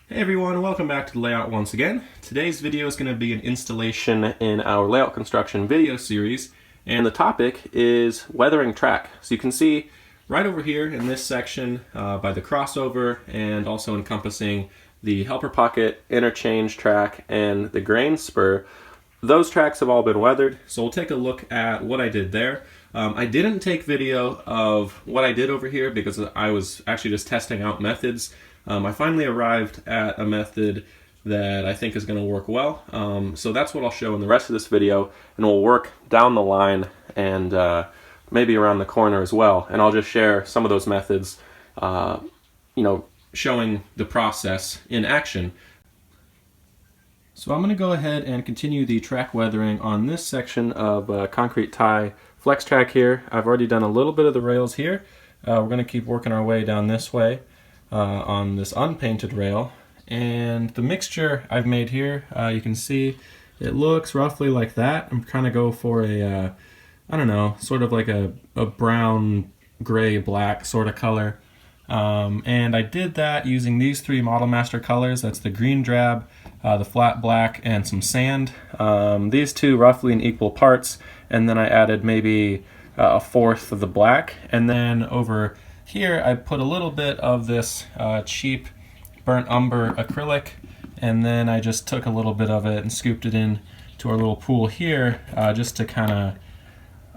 Hey everyone, welcome back to the layout once again. Today's video is going to be an installation in our layout construction video series, and the topic is weathering track. So you can see right over here in this section by the crossover and also encompassing the helper pocket, interchange track, and the grain spur. Those tracks have all been weathered, so we'll take a look at what I did there. I didn't take video of what I did over here because I was actually just testing out methods. I finally arrived at a method that I think is going to work well. So that's what I'll show in the rest of this video, and we'll work down the line and maybe around the corner as well. And I'll just share some of those methods, showing the process in action. So I'm going to go ahead and continue the track weathering on this section of concrete tie flex track here. I've already done a little bit of the rails here. We're going to keep working our way down this way on this unpainted rail. And the mixture I've made here, you can see it looks roughly like that. I'm trying to go for a, I don't know, sort of like a brown, gray, black sort of color. And I did that using these three Model Master colors. That's the green drab, the flat black, and some sand. These two roughly in equal parts, and then I added maybe a fourth of the black. And then over here I put a little bit of this cheap burnt umber acrylic, and then I just took a little bit of it and scooped it in to our little pool here, just to kind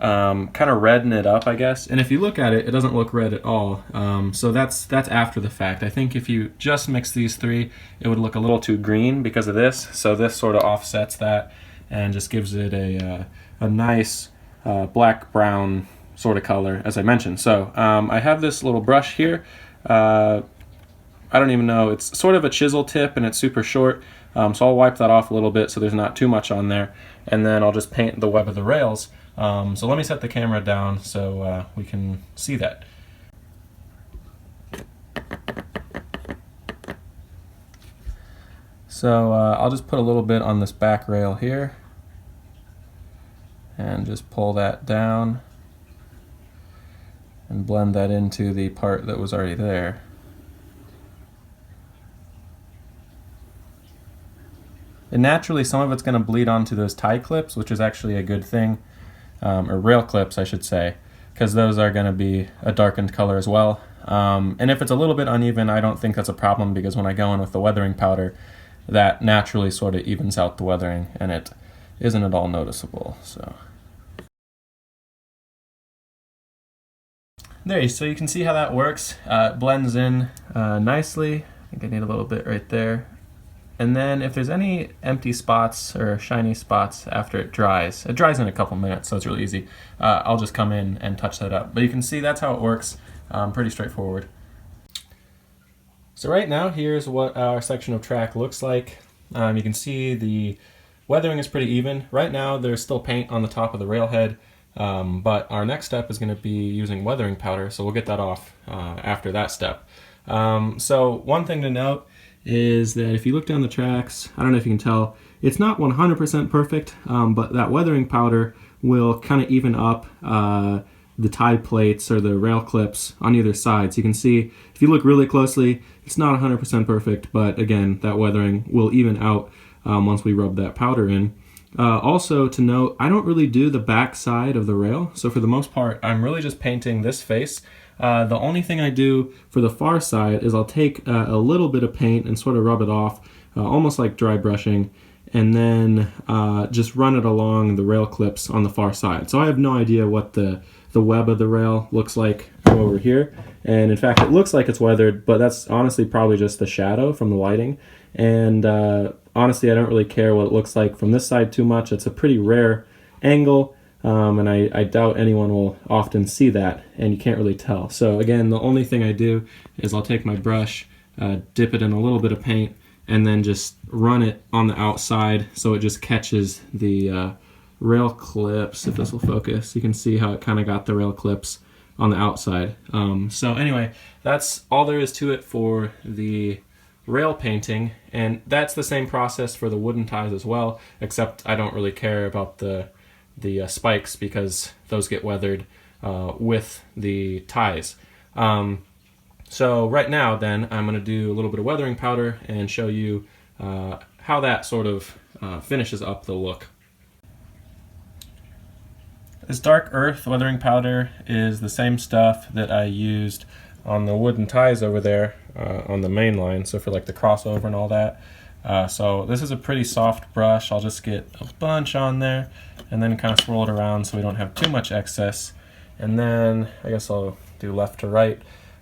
of redden it up, I guess. And if you look at it, it doesn't look red at all. So that's after the fact. I think if you just mix these three, it would look a little too green because of this. So this sort of offsets that and just gives it a nice black brown sort of color, as I mentioned. So I have this little brush here. I don't even know, it's sort of a chisel tip and it's super short. So I'll wipe that off a little bit so there's not too much on there. And then I'll just paint the web of the rails. So let me set the camera down so we can see that. So I'll just put a little bit on this back rail here and just pull that down and blend that into the part that was already there. And naturally some of it's going to bleed onto those tie clips, which is actually a good thing. Or rail clips, I should say, because those are going to be a darkened color as well. And if it's a little bit uneven, I don't think that's a problem, because when I go in with the weathering powder, that naturally sort of evens out the weathering, and it isn't at all noticeable. So there, so you can see how that works. It blends in nicely. I think I need a little bit right there. And then if there's any empty spots or shiny spots after it dries in a couple minutes, so it's really easy, I'll just come in and touch that up. But you can see that's how it works, pretty straightforward. So right now, here's what our section of track looks like. You can see the weathering is pretty even. Right now there's still paint on the top of the railhead, but our next step is going to be using weathering powder, so we'll get that off after that step. So one thing to note is that if you look down the tracks, I don't know if you can tell, it's not 100% perfect, but that weathering powder will kind of even up the tie plates or the rail clips on either side. So you can see, if you look really closely, it's not 100% perfect, but again, that weathering will even out once we rub that powder in. Also to note, I don't really do the back side of the rail, so for the most part, I'm really just painting this face. The only thing I do for the far side is I'll take a little bit of paint and sort of rub it off, almost like dry brushing, and then just run it along the rail clips on the far side. So I have no idea what the web of the rail looks like over here. And in fact, it looks like it's weathered, but that's honestly probably just the shadow from the lighting. And honestly, I don't really care what it looks like from this side too much. It's a pretty rare angle. And I doubt anyone will often see that, and you can't really tell. So again, the only thing I do is I'll take my brush, dip it in a little bit of paint, and then just run it on the outside so it just catches the rail clips. If this will focus, you can see how it kind of got the rail clips on the outside. So anyway, that's all there is to it for the rail painting, and that's the same process for the wooden ties as well, except I don't really care about the spikes because those get weathered with the ties. So right now then I'm going to do a little bit of weathering powder and show you how that sort of finishes up the look. This dark earth weathering powder is the same stuff that I used on the wooden ties over there on the main line, so for like the crossover and all that. So this is a pretty soft brush. I'll just get a bunch on there and then kind of swirl it around so we don't have too much excess. And then I guess I'll do left to right.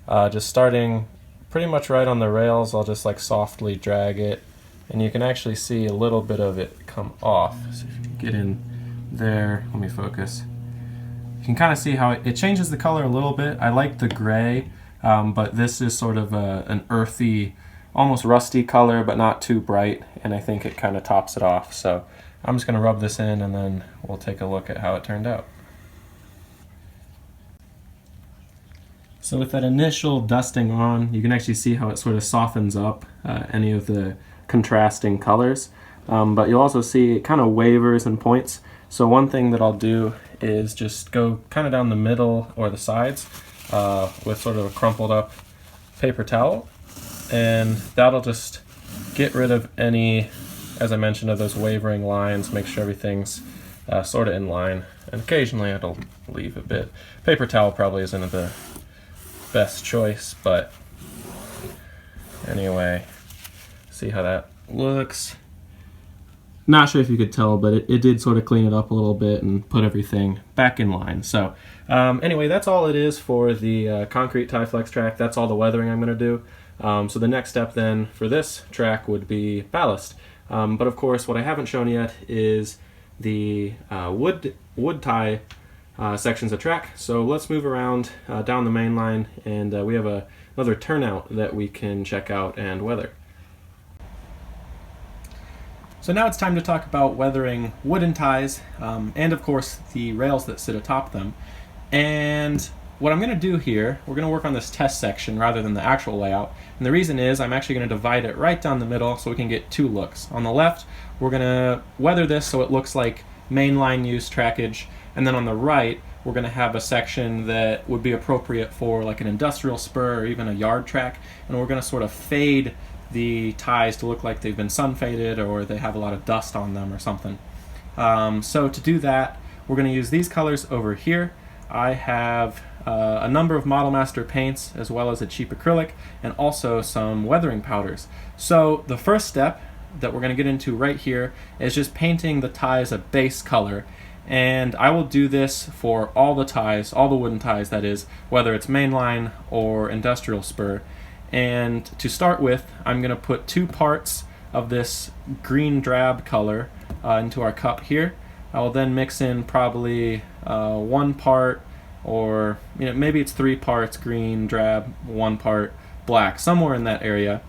Just starting pretty much right on the rails, I'll just like softly drag it, and you can actually see a little bit of it come off. So if you get in there, let me focus. You can kind of see how it changes the color a little bit. I like the gray, but this is sort of an earthy, almost rusty color, but not too bright, and I think it kind of tops it off. So I'm just going to rub this in and then we'll take a look at how it turned out. So with that initial dusting on, you can actually see how it sort of softens up any of the contrasting colors, but you'll also see it kind of wavers and points. So one thing that I'll do is just go kind of down the middle or the sides with sort of a crumpled up paper towel, and that'll just get rid of any, as I mentioned, of those wavering lines, make sure everything's sort of in line, and occasionally it'll leave a bit. Paper towel probably isn't the best choice, but anyway, see how that looks. Not sure if you could tell, but it did sort of clean it up a little bit and put everything back in line. So anyway, that's all it is for the concrete tie flex track. That's all the weathering I'm going to do. So the next step then for this track would be ballast. But of course, what I haven't shown yet is the wood tie sections of track. So let's move around down the main line, and we have another turnout that we can check out and weather. So now it's time to talk about weathering wooden ties, and of course the rails that sit atop them. And what I'm going to do here, we're going to work on this test section rather than the actual layout. And the reason is I'm actually going to divide it right down the middle so we can get two looks. On the left, we're going to weather this so it looks like mainline use trackage. And then on the right, we're going to have a section that would be appropriate for like an industrial spur or even a yard track. And we're going to sort of fade the ties to look like they've been sun faded or they have a lot of dust on them or something. So to do that, we're going to use these colors over here. I have a number of Model Master paints as well as a cheap acrylic and also some weathering powders. So the first step that we're going to get into right here is just painting the ties a base color. And I will do this for all the ties, all the wooden ties that is, whether it's mainline or industrial spur. And to start with, I'm going to put 2 parts of this green drab color into our cup here. I will then mix in probably 1 part, or maybe it's 3 parts green drab, 1 part black, somewhere in that area.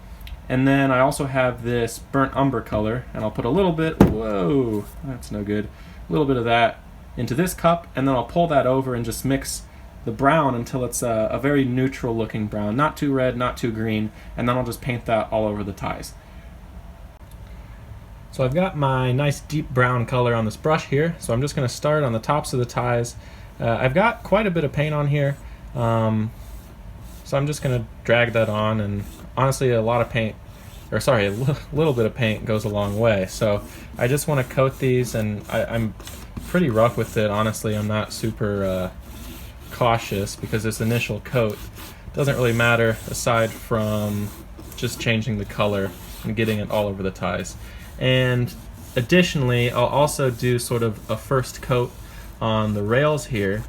And then I also have this burnt umber color, and I'll put a little bit, whoa, that's no good, a little bit of that into this cup, and then I'll pull that over and just mix the brown until it's a very neutral looking brown, not too red, not too green, and then I'll just paint that all over the ties. So I've got my nice deep brown color on this brush here, so I'm just going to start on the tops of the ties. I've got quite a bit of paint on here, so I'm just going to drag that on, and honestly a little bit of paint goes a long way. So I just want to coat these, and I'm pretty rough with it, honestly. I'm not super cautious because this initial coat doesn't really matter aside from just changing the color and getting it all over the ties. And additionally, I'll also do sort of a first coat on the rails here,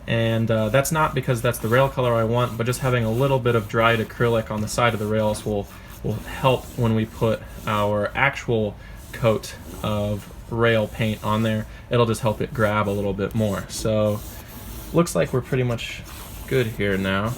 and that's not because that's the rail color I want, but just having a little bit of dried acrylic on the side of the rails will help when we put our actual coat of rail paint on there. It'll just help it grab a little bit more. So looks like we're pretty much good here now.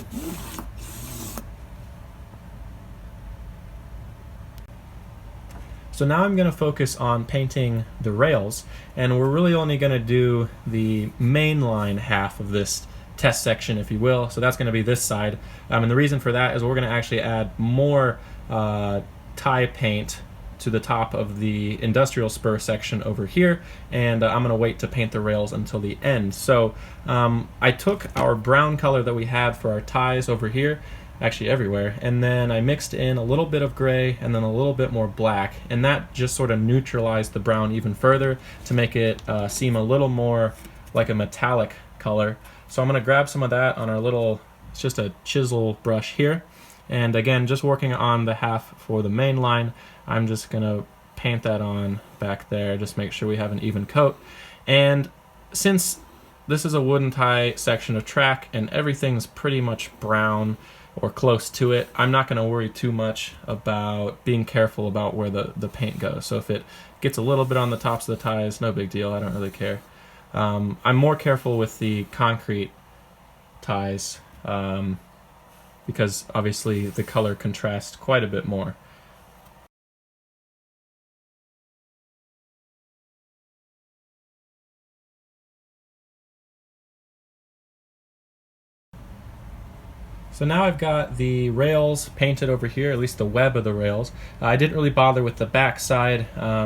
So now I'm going to focus on painting the rails, and we're really only going to do the mainline half of this test section, if you will. So that's going to be this side, and the reason for that is we're going to actually add more tie paint to the top of the industrial spur section over here, and I'm going to wait to paint the rails until the end. So I took our brown color that we had for our ties over here, actually everywhere. And then I mixed in a little bit of gray and then a little bit more black, and that just sort of neutralized the brown even further to make it seem a little more like a metallic color. So I'm going to grab some of that on our little, it's just a chisel brush here, and again, just working on the half for the main line, I'm just going to paint that on back there, just make sure we have an even coat. And since this is a wooden tie section of track and everything's pretty much brown or close to it, I'm not going to worry too much about being careful about where the paint goes. So if it gets a little bit on the tops of the ties, no big deal, I don't really care. I'm more careful with the concrete ties because obviously the color contrasts quite a bit more. So now I've got the rails painted over here, at least the web of the rails. I didn't really bother with the back side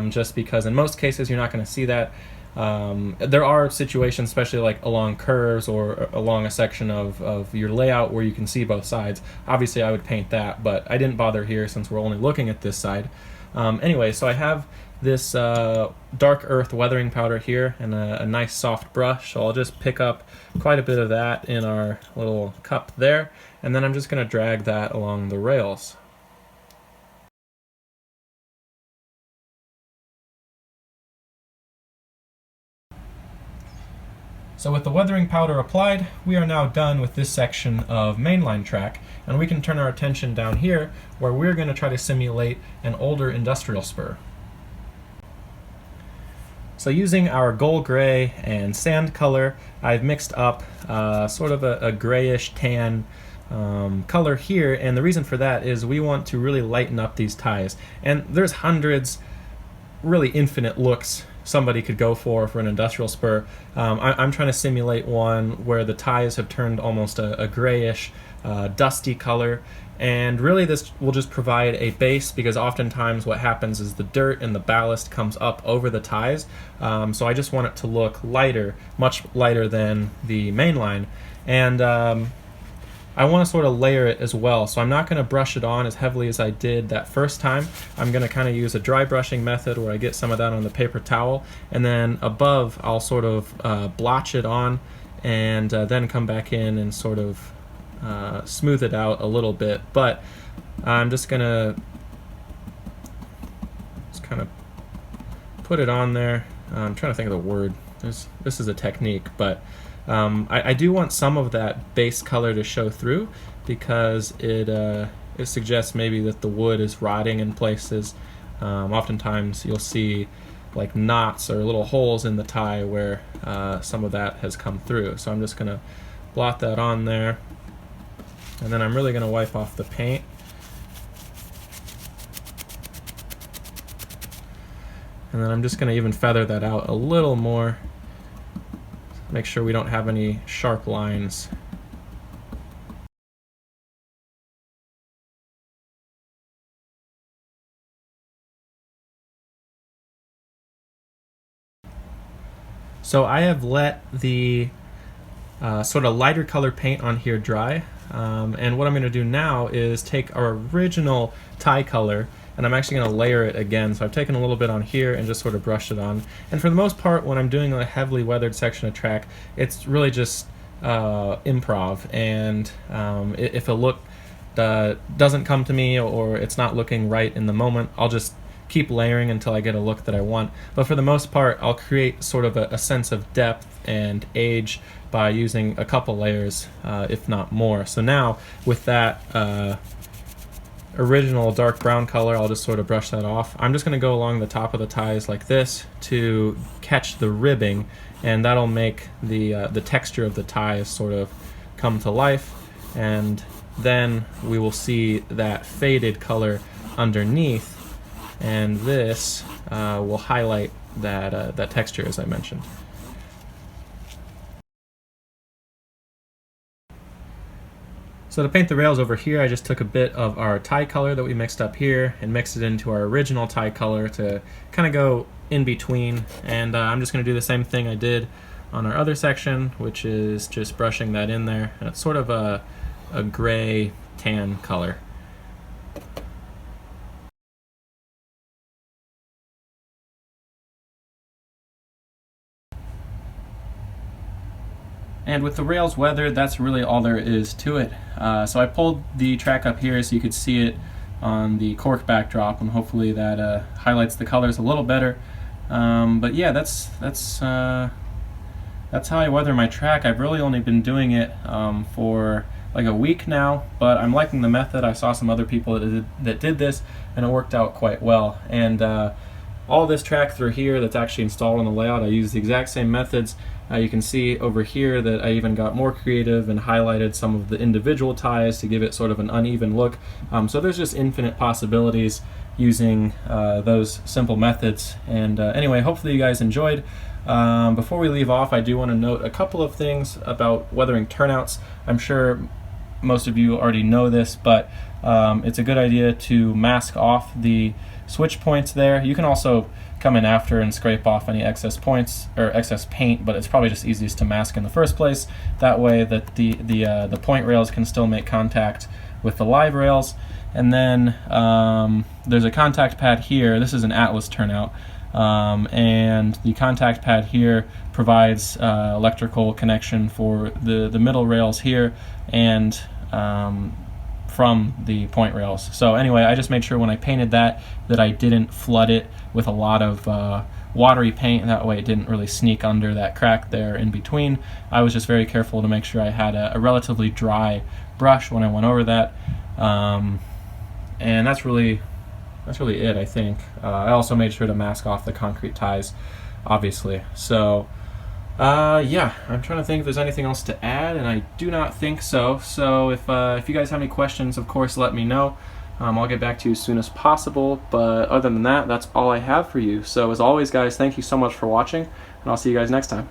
just because in most cases you're not going to see that. There are situations, especially like along curves or along a section of your layout where you can see both sides. Obviously I would paint that, but I didn't bother here since we're only looking at this side. Anyway, so I have this dark earth weathering powder here and a nice soft brush, so I'll just pick up quite a bit of that in our little cup there, and then I'm just going to drag that along the rails. So with the weathering powder applied, we are now done with this section of mainline track, and we can turn our attention down here where we're going to try to simulate an older industrial spur. So using our gold gray and sand color, I've mixed up sort of a grayish tan color here, and the reason for that is we want to really lighten up these ties. And there's hundreds, really infinite looks somebody could go for an industrial spur. I'm trying to simulate one where the ties have turned almost a grayish, dusty color, and really this will just provide a base, because oftentimes what happens is the dirt and the ballast comes up over the ties, so I just want it to look lighter, much lighter than the main line, and I want to sort of layer it as well, so I'm not going to brush it on as heavily as I did that first time. I'm going to kind of use a dry brushing method where I get some of that on the paper towel, and then above I'll sort of blotch it on, and then come back in and sort of smooth it out a little bit. But I'm just going to kind of put it on there. I'm trying to think of the word. This is a technique, but I do want some of that base color to show through, because it suggests maybe that the wood is rotting in places. Oftentimes you'll see like knots or little holes in the tie where some of that has come through. So I'm just going to blot that on there, and then I'm really going to wipe off the paint. And then I'm just going to even feather that out a little more. Make sure we don't have any sharp lines. So I have let the sort of lighter color paint on here dry, and what I'm going to do now is take our original tie color, and I'm actually going to layer it again. So I've taken a little bit on here and just sort of brushed it on. And for the most part, when I'm doing a heavily weathered section of track, it's really just improv. And if a look doesn't come to me, or it's not looking right in the moment, I'll just keep layering until I get a look that I want. But for the most part, I'll create sort of a sense of depth and age by using a couple layers, if not more. So now with that original dark brown color, I'll just sort of brush that off. I'm just going to go along the top of the ties like this to catch the ribbing, and that'll make the texture of the ties sort of come to life, and then we will see that faded color underneath, and this will highlight that texture, as I mentioned. So to paint the rails over here, I just took a bit of our tie color that we mixed up here and mixed it into our original tie color to kind of go in between. And I'm just going to do the same thing I did on our other section, which is just brushing that in there. And it's sort of a gray tan color. And with the rails weathered, that's really all there is to it. So I pulled the track up here so you could see it on the cork backdrop, and hopefully that highlights the colors a little better. But yeah, that's how I weather my track. I've really only been doing it for like a week now, but I'm liking the method. I saw some other people that did this, and it worked out quite well. And all this track through here that's actually installed on the layout, I use the exact same methods. You can see over here that I even got more creative and highlighted some of the individual ties to give it sort of an uneven look. So there's just infinite possibilities using those simple methods. And anyway, hopefully you guys enjoyed. Before we leave off, I do want to note a couple of things about weathering turnouts. I'm sure most of you already know this, but it's a good idea to mask off the switch points there. You can also come in after and scrape off any excess points or excess paint, but it's probably just easiest to mask in the first place. That way that the point rails can still make contact with the live rails. And then there's a contact pad here. This is an Atlas turnout. And the contact pad here provides electrical connection for the middle rails here and from the point rails. So anyway, I just made sure when I painted that I didn't flood it with a lot of watery paint. That way it didn't really sneak under that crack there in between. I was just very careful to make sure I had a relatively dry brush when I went over that. And that's really it, I think. I also made sure to mask off the concrete ties, obviously. So yeah, I'm trying to think if there's anything else to add, and I do not think so. So if you guys have any questions, of course, let me know. I'll get back to you as soon as possible, but other than that, that's all I have for you. So as always, guys, thank you so much for watching, and I'll see you guys next time.